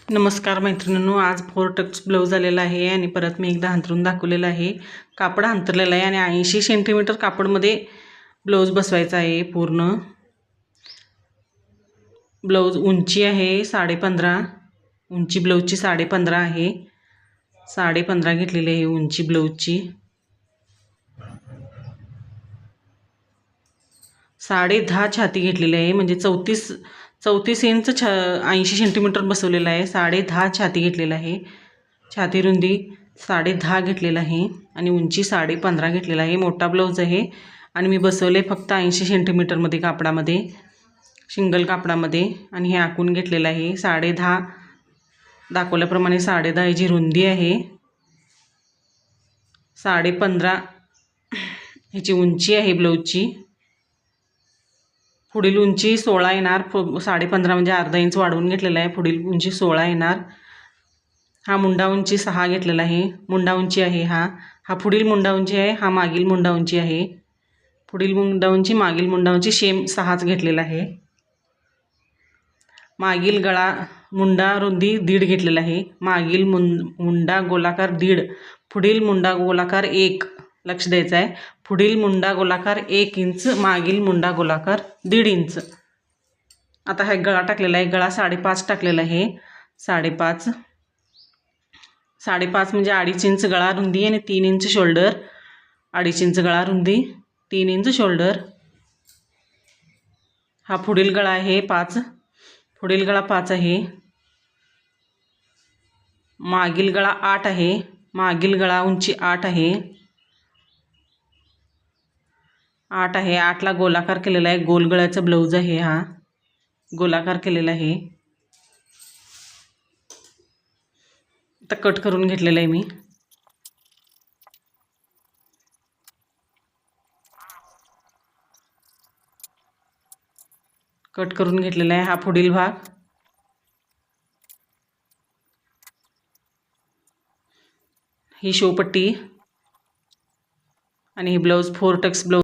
नमस्कार मैत्रिणींनो, आज 4 टक्स ब्लाऊज आलेला आहे आणि परत मी एकदा अंथरून दाखवलेलं आहे. कापड अंथरलेलं आहे आणि 80 सेंटीमीटर कापडमध्ये ब्लाऊज बसवायचा आहे. पूर्ण ब्लाऊज उंची आहे 15.5. उंची ब्लाऊजची 15.5 आहे. 15.5 घेतलेली आहे उंची ब्लाऊजची. 10.5 छाती घेतलेली आहे, म्हणजे 34 इंच 80 सेंटीमीटर बसवलेलं आहे. 10.5 छाती घेतलेलं आहे. छाती रुंदी 10.5 घेतलेलं आहे आणि उंची 15.5 घेतलेला आहे. मोठा ब्लाऊज आहे आणि मी बसवले फक्त 80 सेंटीमीटरमध्ये कापडामध्ये, सिंगल कापडामध्ये. आणि हे आखून घेतलेलं आहे. 10.5 दाखवल्याप्रमाणे 10.5 याची रुंदी आहे. 15.5 ह्याची उंची आहे ब्लाऊजची. पुढील उंची 16 येणार. 15.5 म्हणजे अर्धा इंच वाढवून घेतलेला आहे. पुढील उंची 16 येणार. हा मुंडा उंची 6 घेतलेला आहे. मुंडा उंची आहे हा पुढील मुंडा उंची आहे. हा मागील मुंडा उंची आहे. पुढील मुंडा उंची मागील मुंडा उंची सेम 6च घेतलेला आहे. मागील गळा मुंडा रुंदी 1.5 घेतलेला आहे. मागील मुंडा गोलाकार 1.5, पुढील मुंडा गोलाकार 1. लक्ष द्यायचं आहे. पुढील मुंडा गोलाकार 1 इंच, मागील मुंडा गोलाकार 1.5 इंच. आता हा गळा टाकलेला आहे. गळा 5.5 टाकलेला आहे. 5.5 म्हणजे 2.5 इंच गळा रुंदी आणि 3 इंच शोल्डर. 2.5 इंच गळा रुंदी, 3 इंच शोल्डर. हा पुढील गळा आहे 5. पुढील गळा 5 आहे. मागील गळा 8 आहे. मागील गळा उंची 8 आहे. 8 आहे. 8ला गोलाकार केलेला आहे. गोल गळ्याचा ब्लाऊज आहे हा. गोलाकार केलेला आहे. आता कट करून घेतलेला आहे मी. कट करून घेतलेला आहे. हा पुढील भाग. ही शोपट्टी आणि ही ब्लाऊज 4 टक्स ब्लाऊज.